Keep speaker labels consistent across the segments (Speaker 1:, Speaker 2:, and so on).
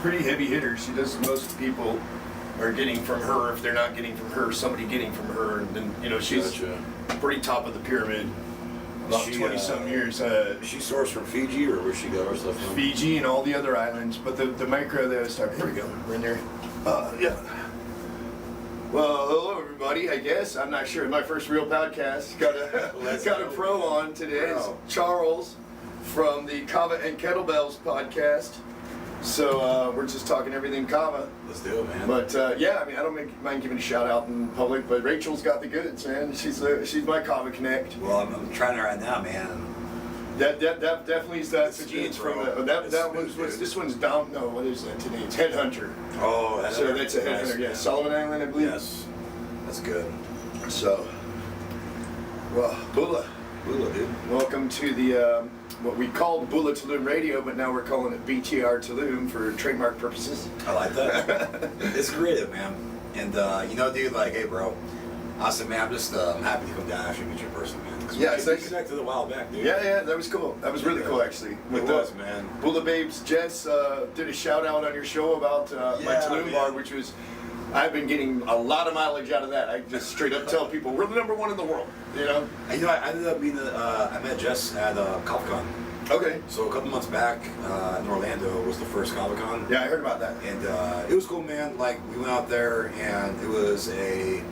Speaker 1: pretty heavy hitter. She does most people are getting from her. If they're not getting from her, somebody getting from her. And then, you know, she's pretty top of the pyramid. About 20-some years.
Speaker 2: She sourced from Fiji, or where she got her stuff from?
Speaker 1: Fiji and all the other islands. But the micro there started. Here we go. We're in there. Yeah. Well, hello everybody. I guess I'm not sure. My first real podcast. Got a pro on today. Wow. It's Charles from the Kava and Kettlebells podcast. So we're just talking everything Kava.
Speaker 2: Let's do it, man.
Speaker 1: But yeah, I mean, I don't mind giving a shout out in public, but Rachel's got the goods, man. She's my Kava Connect.
Speaker 2: Well, I'm trying it right now, man.
Speaker 1: That definitely is that. Gene's from that was this one's down. No, what is that today? It's Headhunter.
Speaker 2: Oh, Headhunter.
Speaker 1: So that's a Headhunter. Yeah, Solomon Island, I believe.
Speaker 2: Yes, that's good.
Speaker 1: So, well, Bula,
Speaker 2: dude.
Speaker 1: Welcome to the what we called Bula Tulum Radio, but now we're calling it BTR Tulum for trademark purposes.
Speaker 2: I like that. It's creative, man. And you know, dude, like, hey, bro. Awesome, man. I'm just I'm happy to come down and actually meet you in person, man.
Speaker 1: Yeah,
Speaker 2: we connected a while back, dude.
Speaker 1: Yeah, that was cool. That was really cool, actually.
Speaker 2: It was, man.
Speaker 1: Bula Babes Jess did a shout out on your show about my Tulum bar, which was, I've been getting a lot of mileage out of that. I just straight up tell people we're the #1 in the world, you know.
Speaker 2: And, you know, I ended up being I met Jess at KavaCon.
Speaker 1: Okay.
Speaker 2: So a couple months back in Orlando was the first KavaCon.
Speaker 1: Yeah, I heard about that.
Speaker 2: And it was cool, man. Like, we went out there and it was a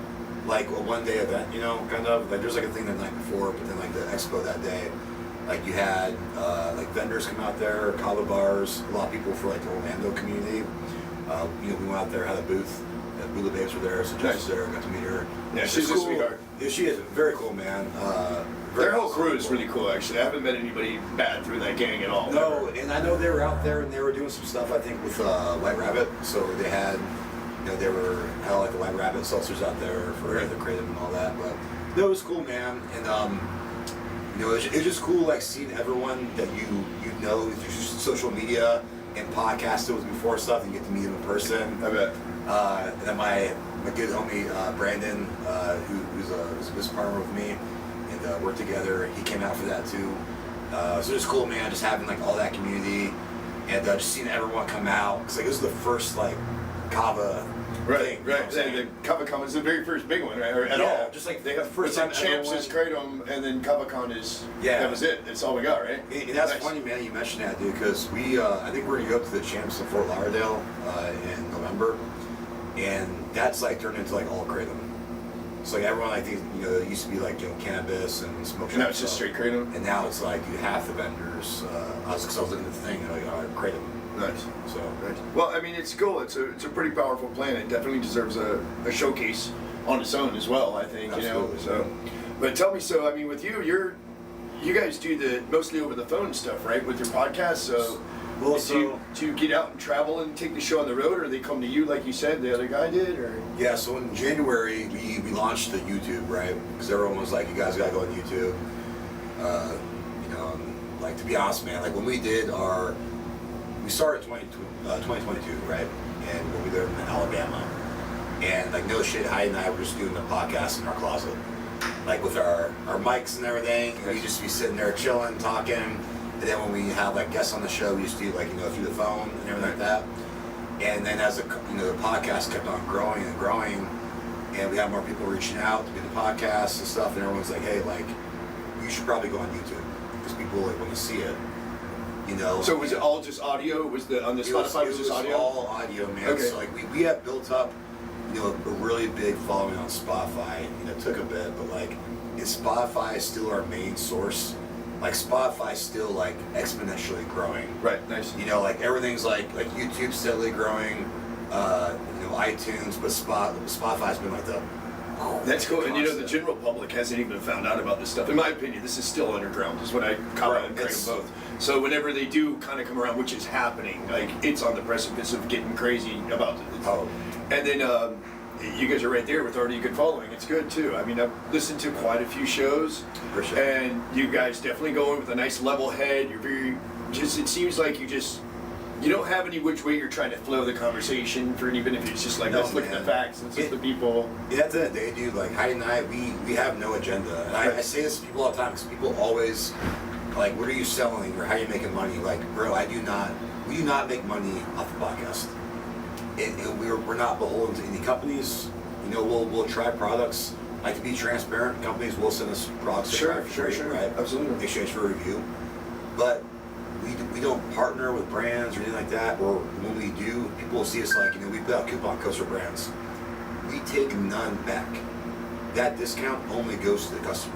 Speaker 2: one-day event, you know, kind of. Like, there's like a thing the night before, but then like the expo that day, like you had like vendors come out there, kava bars, a lot of people for like the Orlando community. You know, we went out there, had a booth. Bula Babes were there, so Jess was there, got to meet her.
Speaker 1: Yeah, she's a sweetheart.
Speaker 2: Yeah, she is very cool, man.
Speaker 1: Their whole crew is really cool, actually. I haven't met anybody bad through that gang at all.
Speaker 2: No, and I know they were out there and they were doing some stuff, I think, with White Rabbit. So they had, you know, they were had like the White Rabbit seltzers out there for the kratom and all that. But no, it was cool, man. And you know, it's just cool, like, seeing everyone that you know through social media and podcasted with before stuff, and you get to meet them in person.
Speaker 1: I bet.
Speaker 2: And then my good homie Brandon, who's a business partner with me, and worked together. He came out for that too. So it's cool, man. Just having like all that community, and just seeing everyone come out. Cause like this is the first like Kava thing.
Speaker 1: Right. The KavaCon is the very first big one, right? Or at all.
Speaker 2: Just like
Speaker 1: they have
Speaker 2: first time
Speaker 1: Champs is Kratom, and then KavaCon is that was it. That's all we got, right?
Speaker 2: And that's funny, man. You mentioned that, dude, because we I think we're gonna go up to the Champs in Fort Lauderdale in November. And that's like turned into like all kratom. So like everyone, I think, you know, it used to be like, you know, cannabis and smoke.
Speaker 1: Now it's just straight kratom.
Speaker 2: And now it's like you have the vendors. I was looking at the thing, and like, kratom.
Speaker 1: Nice.
Speaker 2: So.
Speaker 1: Nice. Well, I mean, it's cool. It's a pretty powerful plant. It definitely deserves a showcase on its own as well, I think.
Speaker 2: Absolutely.
Speaker 1: You know. So, but tell me, so I mean, with you guys do the mostly over the phone stuff, right? With your podcast, so.
Speaker 2: Well,
Speaker 1: do you get out and travel and take the show on the road, or they come to you like you said the other guy did, or?
Speaker 2: Yeah, so in January we launched the YouTube, right? Because everyone was like, you guys gotta go on YouTube. You know, like, to be honest, man, like when we started 2022, right? And when we lived in Alabama, and like no shit, Heidi and I were just doing the podcast in our closet, like with our mics and everything. And we'd just be sitting there chilling, talking. And then when we have like guests on the show, we used to do like, you know, through the phone and everything like that. And then as the podcast kept on growing and growing, and we had more people reaching out to do the podcast and stuff, and everyone's like, hey, like, you should probably go on YouTube because people like want to see it, you know.
Speaker 1: So was it all just audio? Was on the Spotify was just audio?
Speaker 2: It was all audio, man.
Speaker 1: Okay.
Speaker 2: So like we have built up, you know, a really big following on Spotify. You know, it took a bit, but like, Spotify is still our main source. Like Spotify's still like exponentially growing.
Speaker 1: Right, nice.
Speaker 2: You know, like everything's like YouTube's steadily growing, you know, iTunes, but Spotify's been like the.
Speaker 1: That's cool, and you know the general public hasn't even found out about this stuff. In my opinion, this is still underground. Is what I call it. Both. So whenever they do kind of come around, which is happening, like it's on the precipice of getting crazy about it. And then you guys are right there with already good following. It's good too. I mean, I've listened to quite a few shows, and you guys definitely go in with a nice level head. You're very it seems like you don't have any which way you're trying to flow the conversation for, even if it's just like, let's look at the facts, let's look at the people.
Speaker 2: Yeah, at the end of the day, dude, like Heidi and I, we have no agenda. And I say this to people all the time because people always, like, what are you selling or how are you making money? Like, bro, I do not we do not make money off the podcast, and we're not beholden to any companies. You know, we'll try products. Like, to be transparent, companies will send us products.
Speaker 1: Sure,
Speaker 2: right?
Speaker 1: Absolutely.
Speaker 2: In exchange for a review, but we don't partner with brands or anything like that. Or when we do, people will see us like, you know, we put out coupon codes for brands. We take none back. That discount only goes to the customer.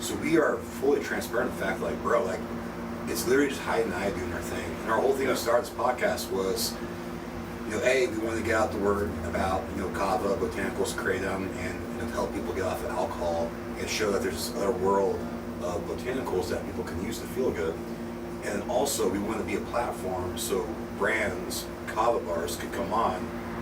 Speaker 2: So we are fully transparent in the fact, like, bro, like, it's literally just Heidi and I doing our thing. And our whole thing to start this podcast was, you know, we wanted to get out the word about, you know, Kava, botanicals, kratom, and, you know, to help people get off of alcohol and show that there's this other world of botanicals that people can use to feel good. And also, we want to be a platform so brands, Kava bars could come on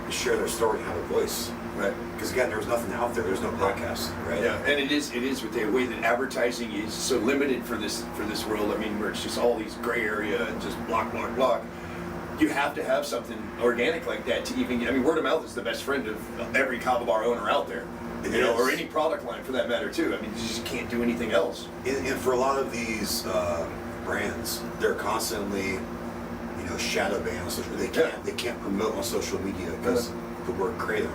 Speaker 2: and share their story and have a voice.
Speaker 1: Right.
Speaker 2: Because again, there was nothing out there. There's no podcast, right?
Speaker 1: Yeah, and it is with the way that advertising is so limited for this world. I mean, where it's just all these gray area and just block. You have to have something organic like that to even get. I mean, word of mouth is the best friend of every Kava bar owner out there. You know, or any product line for that matter too. I mean, you just can't do anything else.
Speaker 2: And for a lot of these brands, they're constantly, you know, shadow banned on social. They can't promote on social media because the word kratom.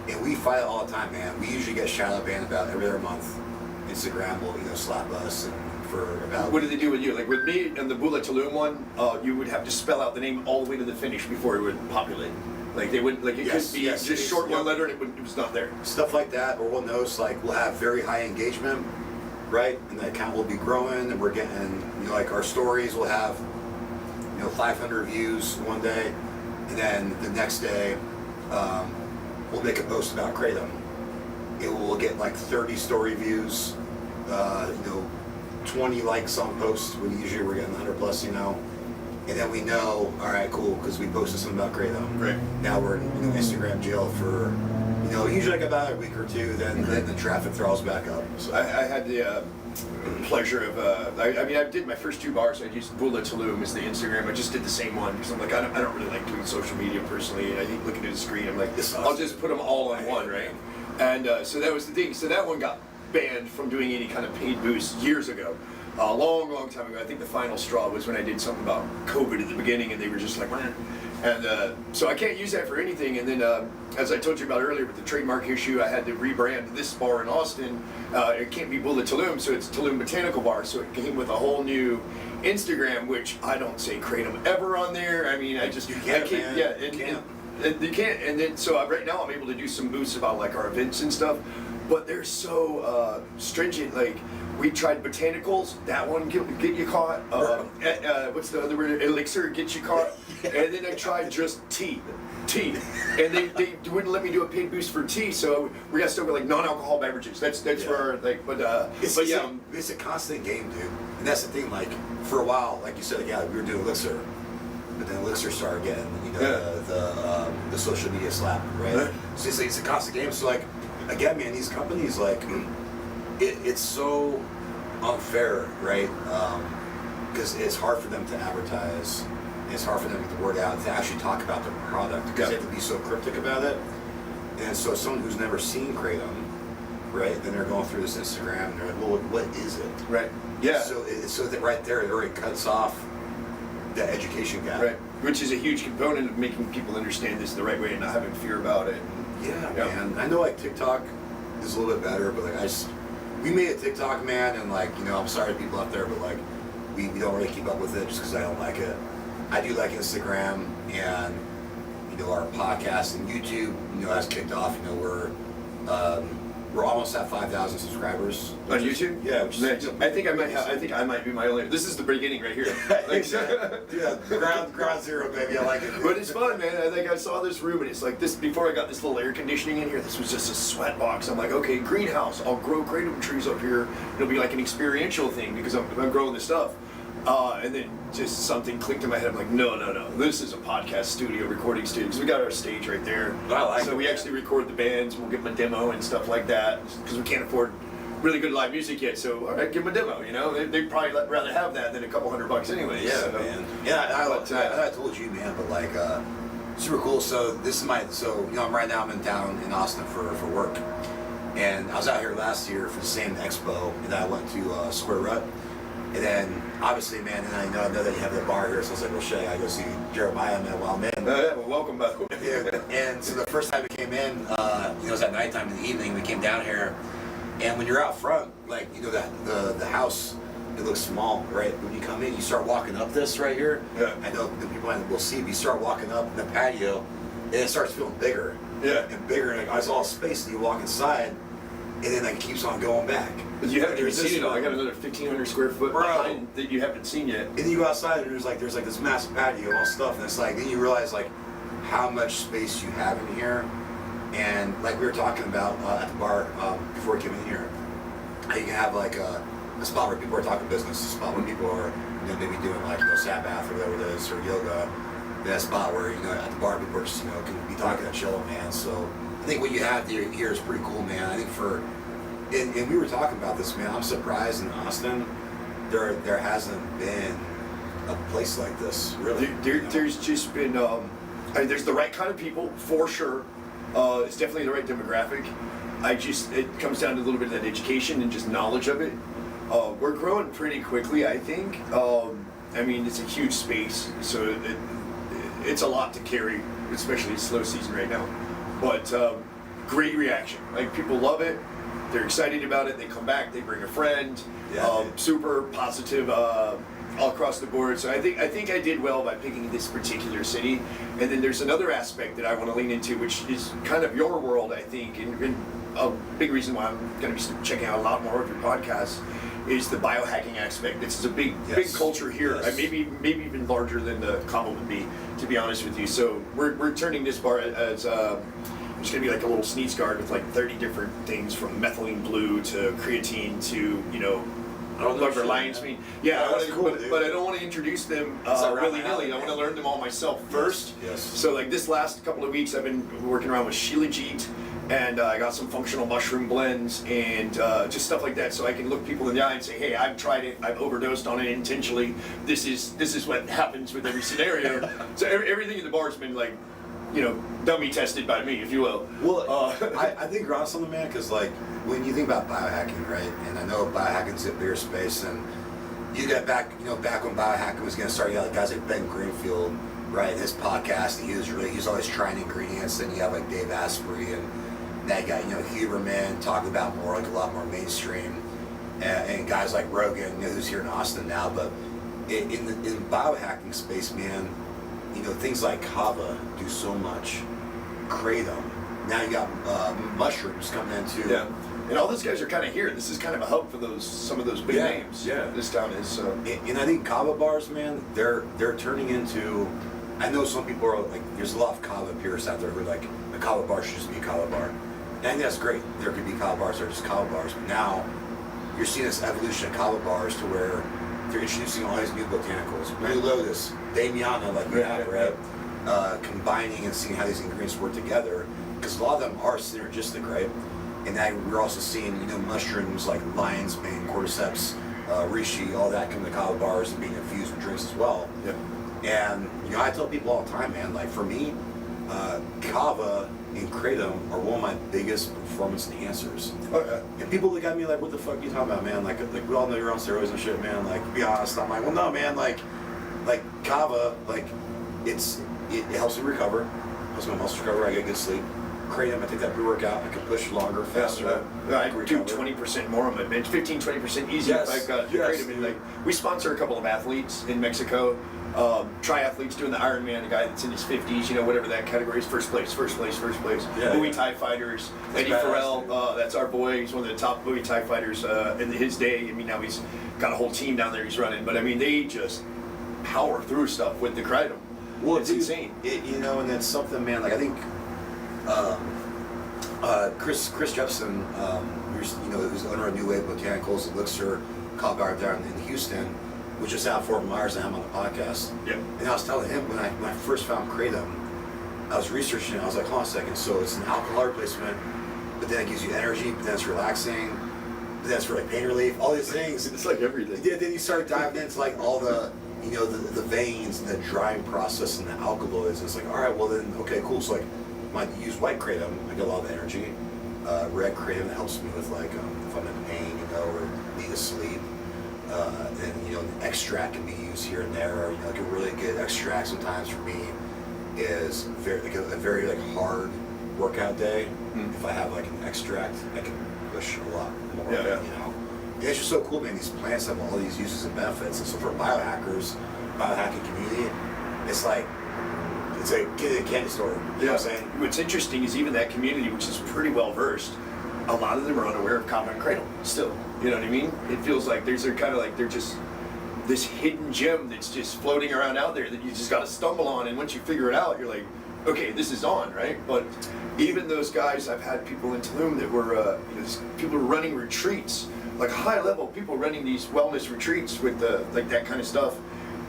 Speaker 2: And we fight it all the time, man. We usually get shadow banned about every other month. Instagram will, you know, slap us and for about.
Speaker 1: What do they do with you? Like with me and the Bula Tulum one, you would have to spell out the name all the way to the finish before it would populate. Like they wouldn't, like it could be just short one letter and it was not there.
Speaker 2: Stuff like that, or we'll notice like we'll have very high engagement, right? And the account will be growing, and we're getting, you know, like our stories will have, you know, 500 views one day, and then the next day, we'll make a post about kratom. It will get like 30 story views, you know, 20 likes on posts when usually we're getting 100 plus, you know. And then we know, all right, cool, because we posted something about kratom.
Speaker 1: Right.
Speaker 2: Now we're in, you know, Instagram jail for, you know, usually like about a week or two. Then the traffic throws back up.
Speaker 1: So I had the pleasure of, I mean, I did my first 2 bars. I used Bula Tulum as the Instagram. I just did the same one because I'm like, I don't really like doing social media personally. I hate looking at the screen. I'm like, I'll just put them all on one, right? And so that was the thing. So that one got banned from doing any kind of paid boost years ago. A long time ago. I think the final straw was when I did something about COVID at the beginning, and they were just like, man. And so I can't use that for anything. And then, as I told you about earlier with the trademark issue, I had to rebrand this bar in Austin. It can't be Bula Tulum, so it's Tulum Botanical Bar. So it came with a whole new Instagram, which I don't say kratom ever on there. I mean, I just
Speaker 2: you can't, man.
Speaker 1: Yeah, and you can't. And then so right now I'm able to do some boosts about like our events and stuff, but they're so stringent. Like, we tried botanicals, that one get you caught. What's the other word? Elixir, get you caught. And then I tried just tea. And they wouldn't let me do a paid boost for tea, so we got stuck with like non-alcohol beverages. That's where like,
Speaker 2: it's a constant game, dude. And that's the thing. Like for a while, like you said, we were doing Elixir, but then Elixir started getting, you know, the social media slap, right? So it's a constant game. So like, again, man, these companies like. It's so unfair, right? Because it's hard for them to advertise. It's hard for them to get the word out, to actually talk about their product, because they have to be so cryptic about it. And so someone who's never seen kratom, right? Then they're going through this Instagram and they're like, well, what is it?
Speaker 1: Right. Yeah.
Speaker 2: So that right there, it already cuts off the education gap.
Speaker 1: Right. Which is a huge component of making people understand this the right way and not having fear about it.
Speaker 2: Yeah, man. I know like TikTok is a little bit better, but like we made a TikTok, man, and like, you know, I'm sorry to people out there, but like, we don't really keep up with it just because I don't like it. I do like Instagram and, you know, our podcast and YouTube, you know, has kicked off. You know, we're almost at 5,000 subscribers
Speaker 1: on YouTube.
Speaker 2: Yeah, which is,
Speaker 1: I think I might be my only. This is the beginning right here.
Speaker 2: Yeah, ground zero, baby. I like it.
Speaker 1: But it's fun, man. I think I saw this room, and it's like this. Before I got this little air conditioning in here, this was just a sweat box. I'm like, okay, greenhouse. I'll grow kratom trees up here. It'll be like an experiential thing because I'm growing this stuff. And then just something clicked in my head. I'm like, no. This is a podcast studio, recording studio. Because we got our stage right there.
Speaker 2: I like it.
Speaker 1: So we actually record the bands. We'll give them a demo and stuff like that. Because we can't afford really good live music yet. So, all right, give them a demo. You know, they'd probably rather have that than a couple $100 anyways.
Speaker 2: Yeah,
Speaker 1: so,
Speaker 2: man. Yeah, I told you, man. But like, super cool. So this is you know, right now I'm in town in Austin for work. And I was out here last year for the same expo. And I went to Square Rut. And then, obviously, man, and I know that you have the bar here, so I was like, well, shit, I go see Jeremiah, man, while I'm in.
Speaker 1: Yeah, well, welcome back.
Speaker 2: Yeah, and so the first time we came in, it was at nighttime in the evening, we came down here, and when you're out front, like, that the house, it looks small, right? When you come in, you start walking up this right here.
Speaker 1: Yeah.
Speaker 2: I know the people will see, but you start walking up in the patio, and it starts feeling bigger.
Speaker 1: Yeah.
Speaker 2: And bigger, and it's all space, and you walk inside, and then it keeps on going back.
Speaker 1: But you haven't even seen it all. I got another 1,500 square foot behind that you haven't seen yet.
Speaker 2: And then you go outside, and there's like this massive patio and all stuff, and it's like, then you realize like how much space you have in here. And like we were talking about at the bar before we came in here, how you can have like a spot where people are talking business, a spot where people are maybe doing like sat bath or whatever it is, or yoga. That spot where at the bar people are just can be talking and chilling, man. So I think what you have here is pretty cool, man. I think and we were talking about this, man. I'm surprised in Austin there hasn't been a place like this, really.
Speaker 1: There's just been there's the right kind of people for sure. It's definitely the right demographic. It comes down to a little bit of that education and just knowledge of it. We're growing pretty quickly, I think. I mean, it's a huge space, so it's a lot to carry, especially a slow season right now. But great reaction. Like, people love it. They're excited about it. They come back. They bring a friend.
Speaker 2: Yeah.
Speaker 1: Super positive all across the board. So I think I did well by picking this particular city. And then there's another aspect that I want to lean into, which is kind of your world, I think, and a big reason why I'm going to be checking out a lot more of your podcasts is the biohacking aspect. It's a big culture here.
Speaker 2: Yes.
Speaker 1: Maybe even larger than the Kava would be, to be honest with you. So we're turning this bar as it's going to be like a little sneeze guard with like 30 different things, from methylene blue to creatine to whatever lion's meat. Yeah, but I don't want to introduce them willy-nilly. I want to learn them all myself first.
Speaker 2: Yes.
Speaker 1: So like this last couple of weeks, I've been working around with shilajit, and I got some functional mushroom blends and just stuff like that, so I can look people in the eye and say, hey, I've tried it, I've overdosed on it intentionally. This is what happens with every scenario. So everything in the bar has been like, dummy tested by me, if you will.
Speaker 2: Well, I think you're on something, man, because like when you think about biohacking, right? And I know biohacking's a bigger space, and you get back when biohacking was going to start, you had guys like Ben Greenfield, right? His podcast, he's always trying ingredients. Then you have like Dave Asprey, and that guy, Huberman, talking about more like a lot more mainstream, and guys like Rogan, who's here in Austin now. But in the biohacking space, man, things like Kava do so much. Kratom. Now you got mushrooms coming in too.
Speaker 1: Yeah. And all those guys are kind of here. This is kind of a hub for some of those big names.
Speaker 2: Yeah.
Speaker 1: This town is. So.
Speaker 2: And I think Kava bars, man, they're turning into. I know some people are like, there's a lot of Kava purists out there who are like, a Kava bar should just be a Kava bar. And I think that's great. There could be Kava bars that are just Kava bars, but now you're seeing this evolution of Kava bars to where they're introducing all these new botanicals, Blue Lotus, Damiana, like we have, right? Combining and seeing how these ingredients work together, because a lot of them are synergistic, right? And now we're also seeing, mushrooms like lion's mane, cordyceps, reishi, all that coming to Kava bars and being infused with drinks as well.
Speaker 1: Yeah.
Speaker 2: And I tell people all the time, man, like for me, Kava and Kratom are one of my biggest performance enhancers.
Speaker 1: Okay.
Speaker 2: And people look at me like, what the fuck are you talking about, man? Like we all know you're on steroids and shit, man. Like, be honest. I'm like, well, no, man. Like Kava, like it helps me recover. Helps my muscles recover. I get good sleep. Kratom, I take that pre-workout. I can push longer, faster.
Speaker 1: I do 20% more on my bench, 15-20% easier if I've got Kratom. And like, we sponsor a couple of athletes in Mexico. Triathletes doing the Ironman, a guy that's in his 50s, whatever that category is, first place.
Speaker 2: Yeah,
Speaker 1: Muay Thai fighters, Eddie Farrell, that's our boy. He's one of the top Muay Thai fighters in his day. I mean, now he's got a whole team down there he's running. But I mean, they just power through stuff with the Kratom.
Speaker 2: Well,
Speaker 1: it's insane.
Speaker 2: And that's something, man. Like I think Chris Jepson, who's owner of New Wave Botanicals, Elixir, Kava Bar down in Houston, was just out Fort Myers, and I'm on the podcast.
Speaker 1: Yeah.
Speaker 2: And I was telling him when I first found Kratom, I was researching it. I was like, hold on a second. So it's an alcohol replacement, but then it gives you energy, but then it's relaxing, but then it's for like pain relief, all these things.
Speaker 1: It's like everything.
Speaker 2: Yeah. Then you start diving into like all the the veins and the drying process and the alkaloids. And it's like, all right, well then, okay, cool. So like, when I use white Kratom, I get a lot of energy. Red Kratom helps me with like if I'm in pain, or need to sleep. and an extract can be used here and there. Like a really good extract sometimes for me is a very like hard workout day. If I have like an extract, I can push a lot more. And it's just so cool, man. These plants have all these uses and benefits, and so for biohackers, biohacking community, it's like it's a candy store. You know what I'm saying?
Speaker 1: What's interesting is even that community, which is pretty well versed, a lot of them are unaware of Kava and Cradle still. You know what I mean? It feels like they're just this hidden gem that's just floating around out there that you just got to stumble on, and once you figure it out, you're like, okay, this is on, right? But even those guys, I've had people in Tulum that were, people were running retreats, like high level people running these wellness retreats with like that kind of stuff.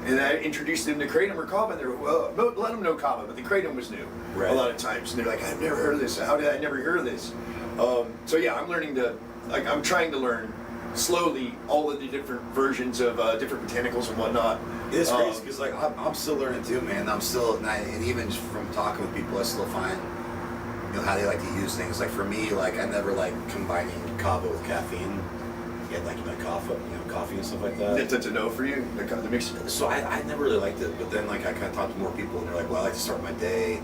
Speaker 1: And I introduced them to Kratom or Kava, and they're well, let them know Kava, but the Kratom was new a lot of times. And they're like, I've never heard of this. How did I never hear of this? So yeah, I'm trying to learn slowly all of the different versions of different botanicals and whatnot.
Speaker 2: It's crazy because like I'm still learning too, man. And even just from talking with people, I still find how they like to use things. Like for me, like I never like combining Kava with caffeine. Get like coffee and stuff like that.
Speaker 1: That's a no for you, the mix.
Speaker 2: So I never really liked it, but then like I kind of talked to more people, and they're like, well, I like to start my day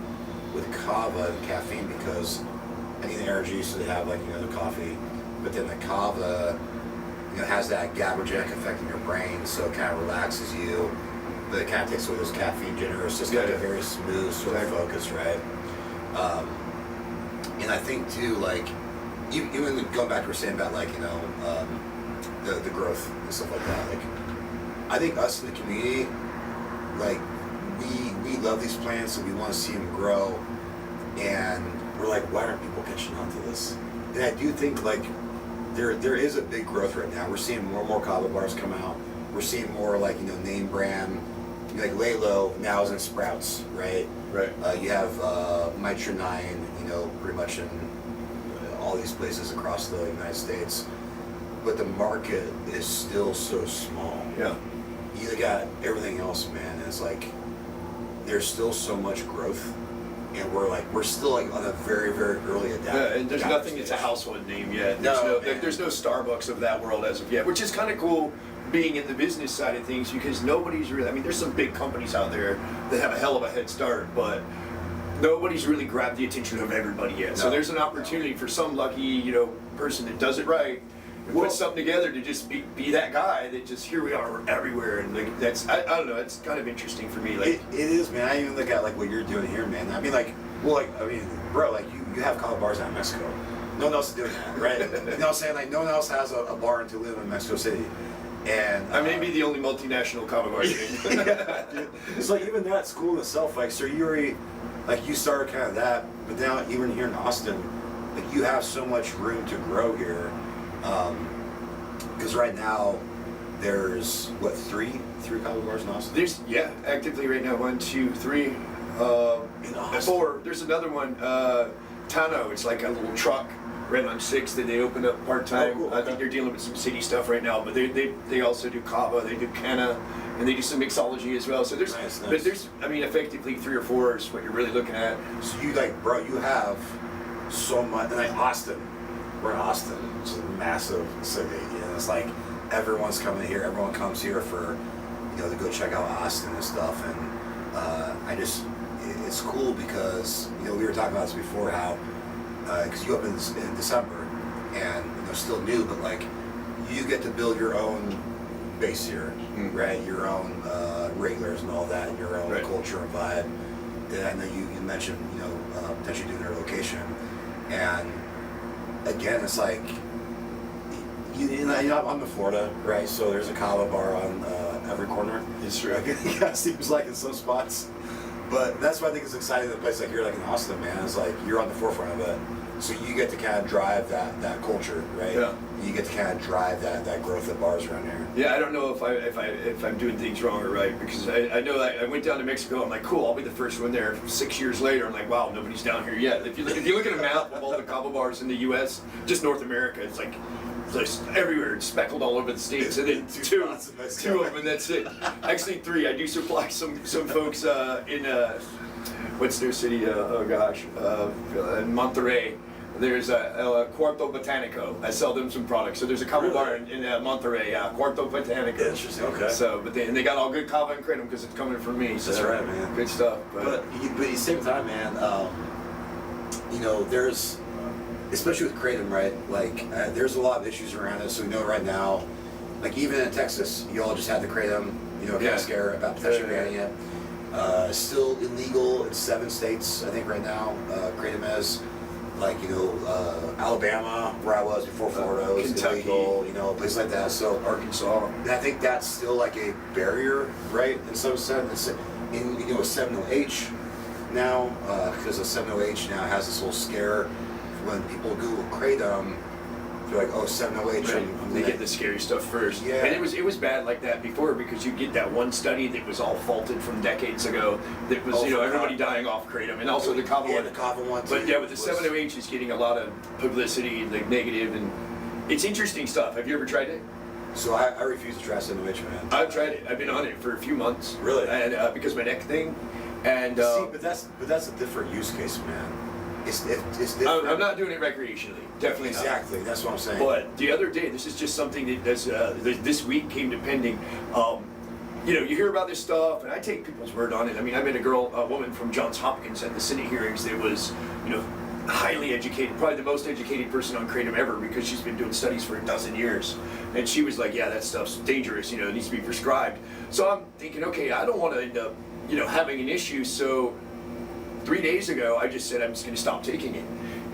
Speaker 2: with Kava and caffeine because I need the energy, so they have like the coffee, but then the Kava has that GABAergic effect in your brain, so it kind of relaxes you, but it kind of takes away those caffeine jitters. It's just like a very smooth sort of focus, right? And I think too, like even going back to what we're saying about like the growth and stuff like that. Like I think us in the community, like we love these plants and we want to see them grow, and we're like, why aren't people catching on to this? And I do think like there is a big growth right now. We're seeing more and more Kava bars come out. We're seeing more like name brand, like Lalo now is in Sprouts, right?
Speaker 1: Right.
Speaker 2: You have Mitra 9, pretty much in all these places across the United States, but the market is still so small.
Speaker 1: Yeah.
Speaker 2: You got everything else, man. And it's like there's still so much growth, and we're still like on a very, very early adaptation.
Speaker 1: Yeah, and there's nothing that's a household name yet. There's no Starbucks of that world as of yet, which is kind of cool being in the business side of things, because nobody's really, I mean, there's some big companies out there that have a hell of a head start, but nobody's really grabbed the attention of everybody yet. So there's an opportunity for some lucky, person that does it right and puts something together to just be that guy that just, here we are, we're everywhere. And like that's, I don't know, it's kind of interesting for me. Like
Speaker 2: it is, man. I even look at like what you're doing here, man. I mean, like, bro, like you have Kava bars out in Mexico. No one else is doing that, right? You know what I'm saying? Like no one else has a bar in Tulum in Mexico City. And
Speaker 1: I may be the only multinational Kava bar.
Speaker 2: It's like even that's cool in itself. Like so you already, like you started kind of that, but now even here in Austin, like you have so much room to grow here. Because right now there's what three Kava bars in Austin.
Speaker 1: There's actively right now 1, 2, 3,
Speaker 2: in Austin.
Speaker 1: 4. There's another one, Tano. It's like a little truck right on 6th that they opened up part time.
Speaker 2: Oh, cool.
Speaker 1: I think they're dealing with some city stuff right now, but they also do Kava, they do Canna, and they do some mixology as well. So there's,
Speaker 2: nice.
Speaker 1: But there's, I mean, effectively 3 or 4 is what you're really looking at.
Speaker 2: So you like, bro, you have so much. And like Austin, we're in Austin, which is a massive city, and it's like everyone's coming here. Everyone comes here for, to go check out Austin and stuff. And it's cool because we were talking about this before, how because you opened in December and still new, but like you get to build your own base here, right? Your own regulars and all that, and your own culture and vibe. And I know you mentioned potentially doing their location, and again, it's like I'm in Florida, right? So there's a Kava bar on every corner.
Speaker 1: It's true.
Speaker 2: It seems like in some spots. But that's why I think it's exciting that a place like here, like in Austin, man, it's like you're on the forefront of it. So you get to kind of drive that culture, right?
Speaker 1: Yeah.
Speaker 2: You get to kind of drive that growth of bars around here.
Speaker 1: Yeah, I don't know if I'm doing things wrong or right, because I know that I went down to Mexico. I'm like, cool, I'll be the first one there. 6 years later, I'm like, wow, nobody's down here yet. If you look at a map of all the Kava bars in the U.S., just North America, it's like everywhere, it's speckled all over the states, and then two of them, and that's it. Actually 3. I do supply some folks in what's their city? In Monterrey. There's a Quarto Botanico. I sell them some products. So there's a kava bar in Monterey, Quarto Botanico.
Speaker 2: Interesting. Okay.
Speaker 1: So, but they got all good kava and kratom because it's coming from me. So
Speaker 2: That's right, man.
Speaker 1: Good stuff.
Speaker 2: But at the same time, man, you know, there's, especially with kratom, right? Like, there's a lot of issues around it. So we know right now, like even in Texas, you all just had the kratom, you know, kind of scare about potentially banning it. Still illegal in 7 states, I think, right now. Kratom is. Like, you know, Alabama, where I was before Florida, was
Speaker 1: Kentucky,
Speaker 2: illegal, you know, places like that. So
Speaker 1: Arkansas.
Speaker 2: I think that's still like a barrier, right? In some sense, in, you know, a 7-0H now, because a 7-0H now has this whole scare. When people Google kratom, they're like, oh, 7-0H.
Speaker 1: Right. They get the scary stuff first.
Speaker 2: Yeah.
Speaker 1: And it was bad like that before because you get that one study that was all faulted from decades ago that was, you know, everybody dying off kratom and also the kava one.
Speaker 2: The kava one too.
Speaker 1: But yeah, with the 7-0H is getting a lot of publicity, like negative, and it's interesting stuff. Have you ever tried it?
Speaker 2: So I refuse to try 7-0H, man.
Speaker 1: I've tried it. I've been on it for a few months.
Speaker 2: Really?
Speaker 1: And because of my neck thing. And
Speaker 2: see, but that's a different use case, man. It's different.
Speaker 1: I'm not doing it recreationally. Definitely
Speaker 2: exactly.
Speaker 1: not.
Speaker 2: That's what I'm saying.
Speaker 1: But the other day, this is just something that this week came to pending. You know, you hear about this stuff, and I take people's word on it. I mean, I met a woman from Johns Hopkins at the Senate hearings that was, you know, highly educated, probably the most educated person on kratom ever because she's been doing studies for 12 years. And she was like, yeah, that stuff's dangerous, you know, it needs to be prescribed. So I'm thinking, okay, I don't want to end up, you know, having an issue. So 3 days ago, I just said I'm just going to stop taking it.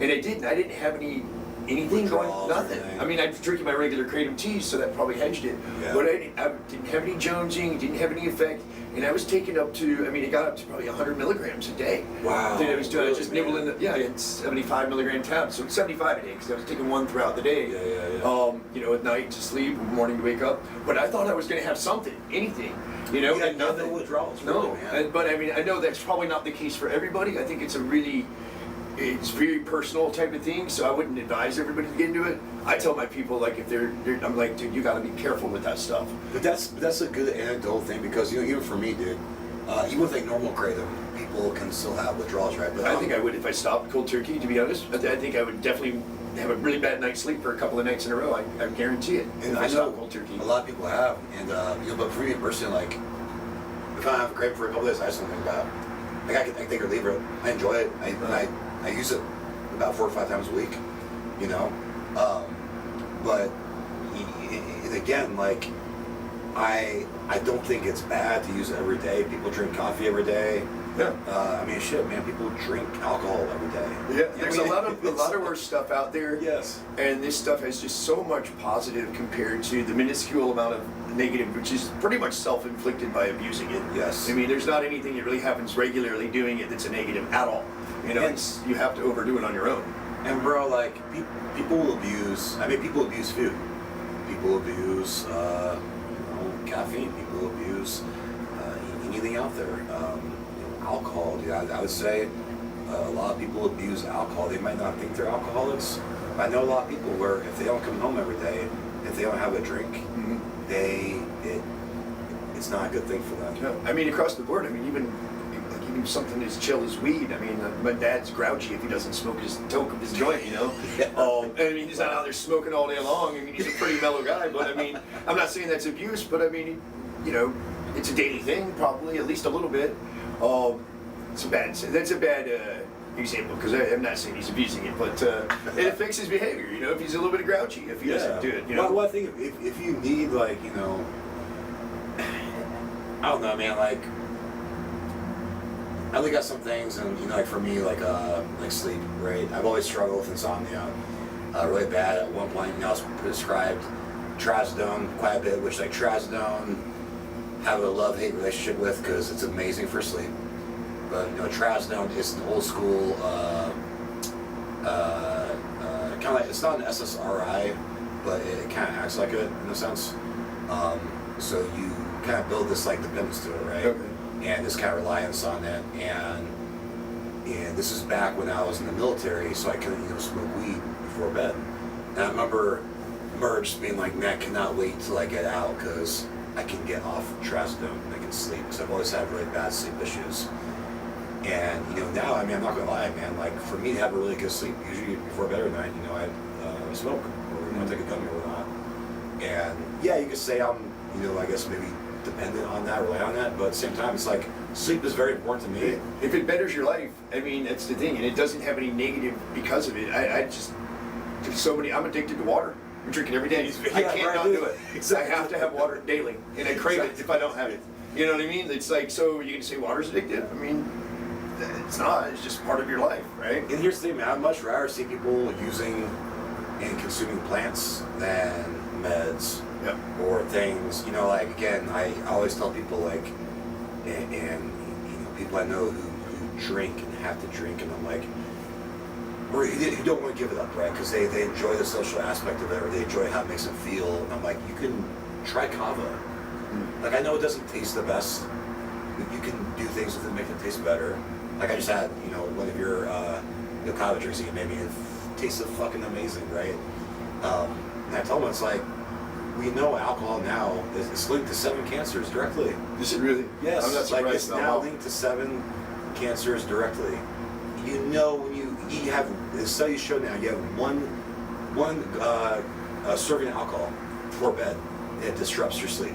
Speaker 1: And I didn't. I didn't have anything going, nothing. I mean, I'm drinking my regular kratom tea, so that probably hedged it. Yeah. But I didn't have any jonesing, didn't have any effect. And I was taking up to, I mean, it got up to probably 100 milligrams a day.
Speaker 2: Wow.
Speaker 1: That I was doing,
Speaker 2: really,
Speaker 1: I just nibbling the, I had 75 milligram tabs, so it's 75 a day, because I was taking one throughout the day. You know, at night to sleep, morning to wake up. But I thought I was going to have something, anything. You know,
Speaker 2: and nothing. No withdrawals.
Speaker 1: No,
Speaker 2: really, man.
Speaker 1: But I mean, I know that's probably not the case for everybody. I think it's it's very personal type of thing, so I wouldn't advise everybody to get into it. I tell my people, like, if I'm like, dude, you got to be careful with that stuff.
Speaker 2: But that's a good anecdotal thing because, you know, even for me, dude, even with like normal kratom, people can still have withdrawals, right? But
Speaker 1: I think I would if I stopped cold turkey. To be honest, I think I would definitely have a really bad night's sleep for a couple of nights in a row. I guarantee it.
Speaker 2: And
Speaker 1: if
Speaker 2: I know
Speaker 1: cold turkey.
Speaker 2: a lot of people have, and you know, but for me personally, like, if I have a kratom for a couple of days, I just don't think about it. Like I can take or leave it. I enjoy it. I use it about 4 or 5 times a week, you know. But again, like, I don't think it's bad to use it every day. People drink coffee every day.
Speaker 1: Yeah.
Speaker 2: I mean, shit, man. People drink alcohol every day.
Speaker 1: Yeah. There's a lot of worse stuff out there.
Speaker 2: Yes.
Speaker 1: And this stuff has just so much positive compared to the minuscule amount of negative, which is pretty much self-inflicted by abusing it.
Speaker 2: Yes.
Speaker 1: I mean, there's not anything that really happens regularly doing it that's a negative at all. You know, you have to overdo it on your own.
Speaker 2: And bro, like, people will abuse. I mean, people abuse food. People abuse, you know, caffeine. People abuse anything out there. You know, alcohol. Dude, I would say a lot of people abuse alcohol. They might not think they're alcoholics. But I know a lot of people where if they don't come home every day, if they don't have a drink, it's not a good thing for them.
Speaker 1: Yeah. I mean, across the board. I mean, even something as chill as weed. I mean, my dad's grouchy if he doesn't smoke his toke of his joint, you know. I mean, he's not out there smoking all day long. I mean, he's a pretty mellow guy, but I mean, I'm not saying that's abuse, but I mean, you know, it's a daily thing, probably, at least a little bit. That's a bad example, because I'm not saying he's abusing it, but it affects his behavior, you know, if he's a little bit grouchy, if he doesn't do it, you know.
Speaker 2: Well, I think if you need, like, you know, I don't know, man, like, I look at some things, and, you know, like, for me, like sleep, right? I've always struggled with insomnia, really bad. At one point, you know, I was prescribed trazodone quite a bit, which, like, trazodone, have a love-hate relationship with, because it's amazing for sleep. But, you know, trazodone is an old school, kind of like, it's not an SSRI, but it kind of acts like it in a sense. So you kind of build this, like, dependence to it, right?
Speaker 1: Okay.
Speaker 2: And this kind of reliance on it. And this is back when I was in the military, so I couldn't, you know, smoke weed before bed. And I remember just being like, man, I cannot wait till I get out, because I can get off trazodone and I can sleep, because I've always had really bad sleep issues. And now, I mean, I'm not gonna lie, man. Like for me to have a really good sleep, usually before bed at night, I smoke or take a gummy or whatnot. And yeah, you could say I'm, I guess maybe dependent on that, rely on that. But at the same time, it's like sleep is very important to me.
Speaker 1: If it betters your life, I mean, that's the thing, and it doesn't have any negative because of it. There's so many. I'm addicted to water. I'm drinking every day. I can't not do it.
Speaker 2: Exactly.
Speaker 1: I have to have water daily, and I crave it if I don't have it. You know what I mean? It's like, so you can say water's addictive? I mean, it's not. It's just part of your life, right?
Speaker 2: And here's the thing, man. I'd much rather see people using and consuming plants than meds or things. Like again, I always tell people like, and people I know who drink and have to drink, and I'm like, or who don't want to give it up, right? Because they enjoy the social aspect of it, or they enjoy how it makes them feel. And I'm like, you can try kava. Like I know it doesn't taste the best, but you can do things with it to make it taste better. Like I just had, one of your kava drinks that you made me, it tasted fucking amazing, right? And I told them, it's like, we know alcohol now is linked to 7 cancers directly.
Speaker 1: Is it really?
Speaker 2: Yes.
Speaker 1: I'm not surprised.
Speaker 2: Like it's now linked to 7 cancers directly. When you have, the studies show now, you have one serving of alcohol before bed, it disrupts your sleep.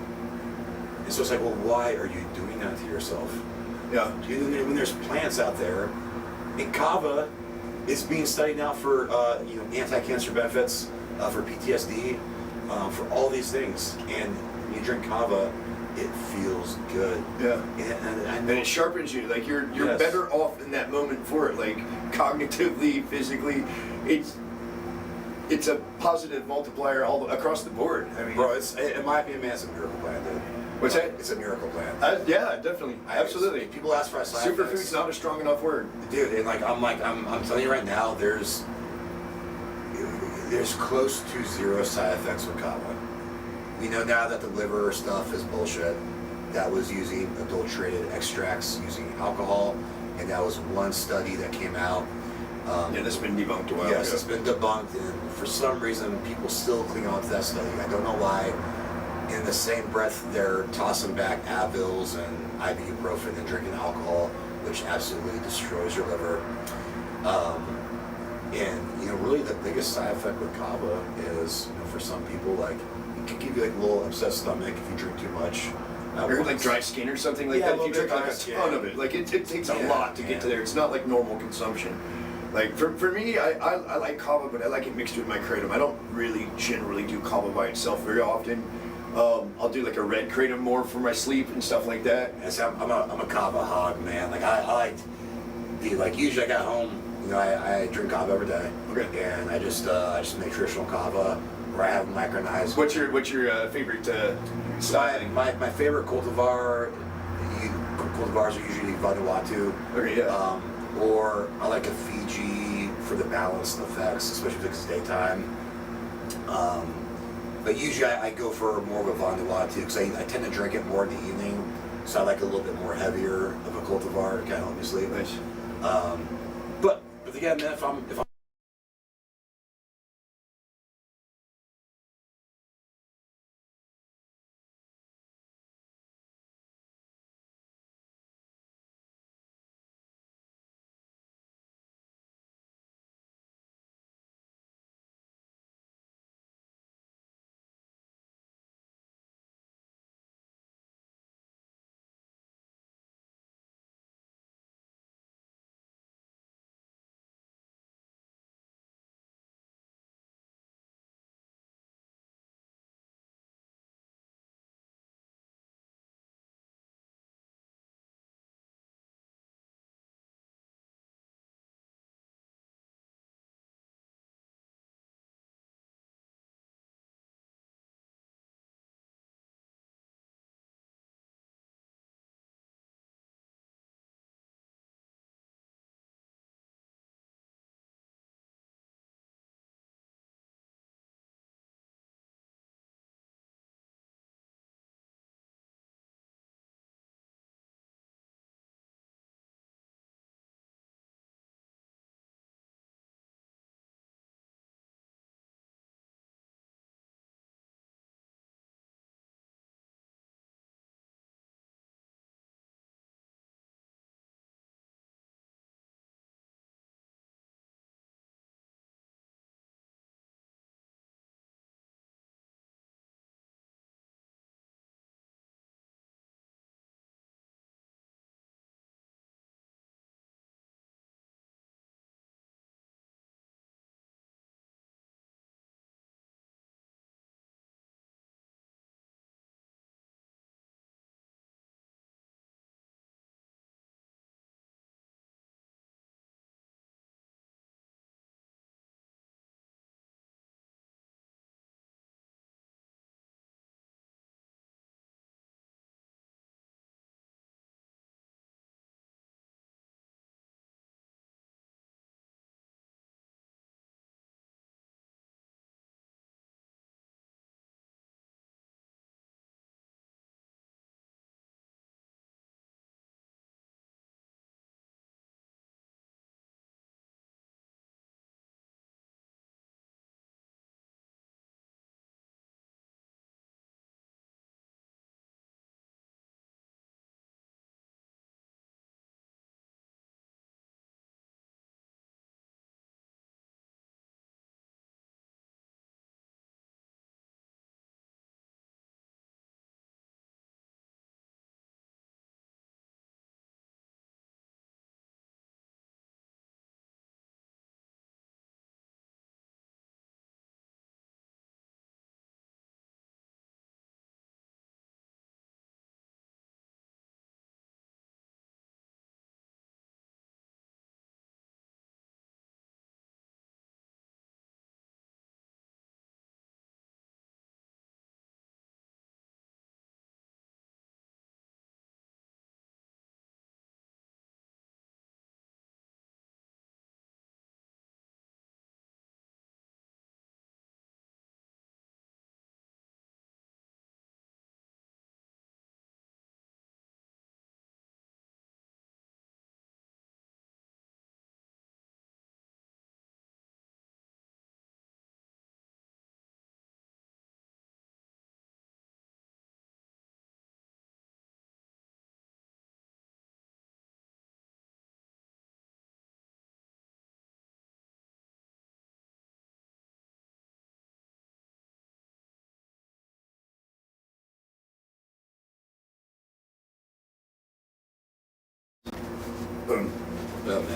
Speaker 2: And so it's like, well, why are you doing that to yourself?
Speaker 1: Yeah.
Speaker 2: When there's plants out there, and kava is being studied now for anti-cancer benefits, for PTSD, for all these things. And when you drink kava, it feels good.
Speaker 1: Yeah.
Speaker 2: And
Speaker 1: it sharpens you. Like you're
Speaker 2: Yes.
Speaker 1: better off in that moment for it. Like cognitively, physically, it's a positive multiplier all across the board. I mean,
Speaker 2: bro, it's in my opinion, man, it's a miracle plant, dude.
Speaker 1: What's that?
Speaker 2: It's a miracle plant.
Speaker 1: Yeah, definitely, absolutely.
Speaker 2: People ask for a side effects.
Speaker 1: Superfood's not a strong enough word,
Speaker 2: dude. And I'm telling you right now, there's close to 0 side effects with kava. We know now that the liver stuff is bullshit. That was using adulterated extracts using alcohol, and that was one study that came out.
Speaker 1: That's been debunked a while ago.
Speaker 2: Yes, it's been debunked, and for some reason, people still cling on to that study. I don't know why. In the same breath, they're tossing back Advils and ibuprofen and drinking alcohol, which absolutely destroys your liver. And really, the biggest side effect with kava is, for some people, like it can give you like a little upset stomach if you drink too much.
Speaker 1: Or like dry skin or something like that. If you drink like a ton of it, like it takes a lot to get to there. It's not like normal consumption. Like for me, I like kava, but I like it mixed with my kratom. I don't really generally do kava by itself very often. I'll do like a red kratom more for my sleep and stuff like that.
Speaker 2: Yes, I'm a kava hog, man. Like I like usually I got home, I drink kava every day.
Speaker 1: Okay.
Speaker 2: And I just make traditional kava, or I have micronized.
Speaker 1: What's your favorite style?
Speaker 2: My favorite cultivars are usually Vanuatu.
Speaker 1: Okay, yeah.
Speaker 2: Or I like a Fiji for the balanced effects, especially if it's daytime. But usually I go for more of a Vanuatu because I tend to drink it more in the evening, so I like a little bit more heavier of a cultivar to kind of help me sleep.
Speaker 1: Nice.
Speaker 2: But again, man, if I'm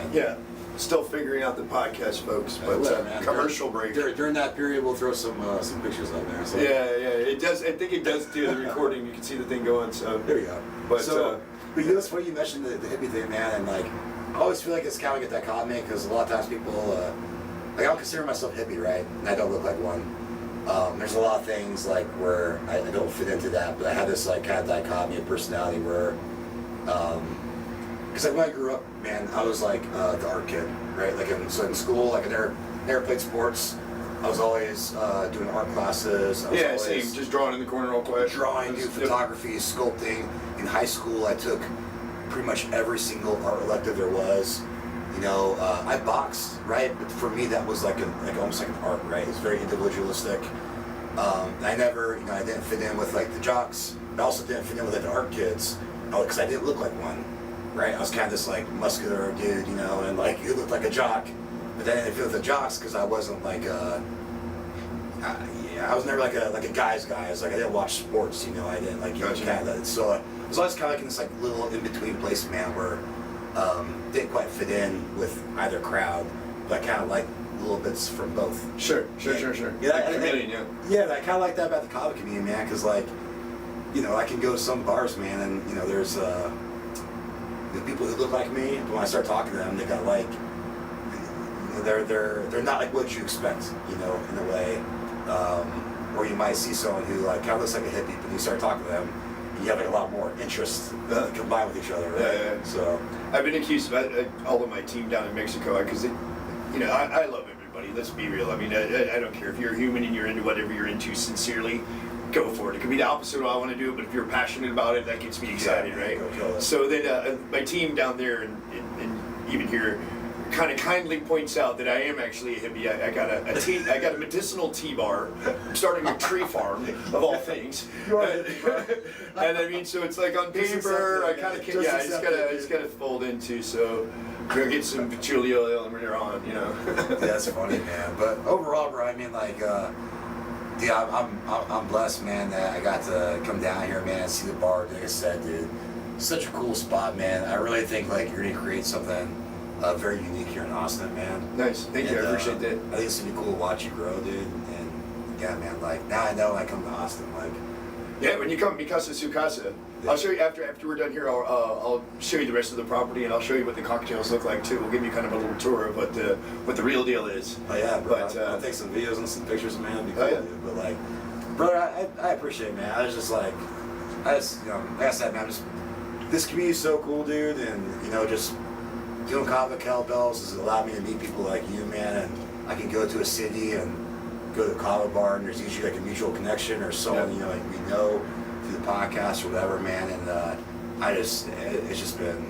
Speaker 2: man.
Speaker 1: Yeah. Still figuring out the podcast, folks, but
Speaker 2: Man.
Speaker 1: commercial break.
Speaker 2: During that period, we'll throw some pictures up there. So.
Speaker 1: Yeah, it does. I think it does do the recording. You can see the thing going. So
Speaker 2: there you go.
Speaker 1: But
Speaker 2: but you know, it's funny you mentioned the hippie thing, man, and like I always feel like it's kind of like a dichotomy because a lot of times people like I don't consider myself hippie, right? And I don't look like one. There's a lot of things like where I don't fit into that, but I have this like kind of dichotomy of personality where, because like when I grew up, man, I was like the art kid, right? Like in school, like I never played sports. I was always doing art classes. I was always
Speaker 1: same. Just drawing in the corner real quick.
Speaker 2: Drawing, doing photography, sculpting. In high school, I took pretty much every single art elective there was. You know, I boxed, right? But for me, that was like almost like an art, right? It's very individualistic. I never, I didn't fit in with like the jocks. I also didn't fit in with like the art kids, because I didn't look like one, right? I was kind of this like muscular dude, and like you looked like a jock. But then I didn't fit with the jocks because I wasn't like I was never like a guy's guy. I was like I didn't watch sports, I didn't like kind of. So I was always kind of like in this like little in between place, man, where. Didn't quite fit in with either crowd, but I kind of like little bits from both.
Speaker 1: Sure.
Speaker 2: Yeah, I kind of like that about the Kava community, man, because like, I can go to some bars, man, and there's the people who look like me. But when I start talking to them, they got like, they're not like what you expect, in a way, or you might see someone who like kind of looks like a hippie, but you start talking to them. You have like a lot more interest combined with each other, right?
Speaker 1: Yeah.
Speaker 2: So
Speaker 1: I've been accused of all of my team down in Mexico because I love everybody. Let's be real. I mean, I don't care if you're a human and you're into whatever you're into sincerely. Go for it. It could be the opposite of what I want to do, but if you're passionate about it, that gets me excited, right? So then my team down there and even here kind of kindly points out that I am actually a hippie. I got a medicinal tea bar. I'm starting a tree farm of all things.
Speaker 2: You are a hippie, bro.
Speaker 1: And I mean, so it's like on paper. I kind of can't. Yeah, it's gotta fold into. So we'll get some patchouli oil and we're on.
Speaker 2: That's funny, man. But overall, bro, I mean, like, dude, I'm blessed, man, that I got to come down here, man, and see the bar. Like I said, dude, such a cool spot, man. I really think like you're gonna create something. Very unique here in Austin, man.
Speaker 1: Nice, thank you. I appreciate that.
Speaker 2: I think it's gonna be cool to watch you grow, dude. And yeah, man, like now I know when I come to Austin, like.
Speaker 1: Yeah, when you come, mi casa su casa. Yeah. I'll show you after we're done here. I'll show you the rest of the property, and I'll show you what the cocktails look like too. We'll give you kind of a little tour of what the real deal is.
Speaker 2: Oh yeah, bro. But, I'll take some videos and some pictures, man. It'd be cool, dude. But like, brother, I appreciate it, man. I was just like, like I said, man, this community's so cool, dude, and just. Doing Kava and Kettlebells has allowed me to meet people like you, man, and I can go to a city and go to a Kava bar, and there's usually like a mutual connection or someone like we know through the podcast or whatever, man, and it's been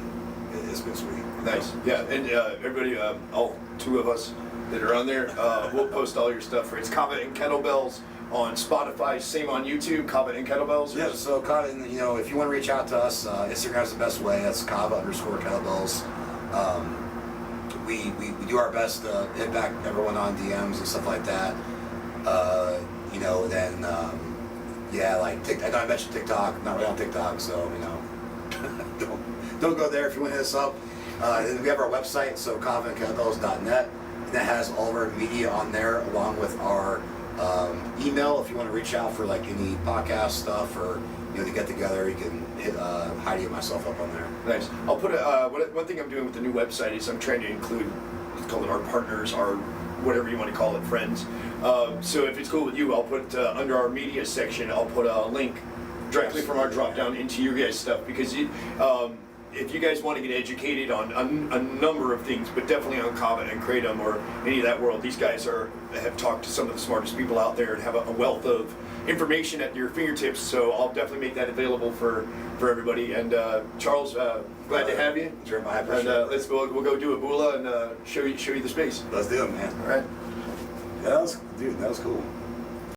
Speaker 2: sweet.
Speaker 1: Nice, yeah, and everybody, all two of us that are on there, we'll post all your stuff. It's Kava and Kettlebells on Spotify, same on YouTube, Kava and Kettlebells.
Speaker 2: Yeah, so Kava, if you want to reach out to us, Instagram's the best way. That's Kava_Kettlebells. We do our best to hit back everyone on DMs and stuff like that. Then like I know I mentioned TikTok. I'm not really on TikTok, so don't go there if you want to hit us up. And we have our website, so kavaandkettlebells.net, and that has all of our media on there, along with our email. If you want to reach out for like any podcast stuff or to get together, you can hit Heidi and myself up on there.
Speaker 1: Nice. I'll put one thing I'm doing with the new website is I'm trying to include, let's call it our partners, our whatever you want to call it, friends. So if it's cool with you, I'll put under our media section, I'll put a link directly from our drop down into your guys' stuff, because if you guys want to get educated on a number of things, but definitely on Kava and Kratom or any of that world, these guys have talked to some of the smartest people out there and have a wealth of information at your fingertips. So I'll definitely make that available for everybody. And Charles, glad to have you.
Speaker 2: Sure, my pleasure.
Speaker 1: And we'll go do a bula and show you the space.
Speaker 2: Let's do it, man.
Speaker 1: All right.
Speaker 2: Yeah, that was cool.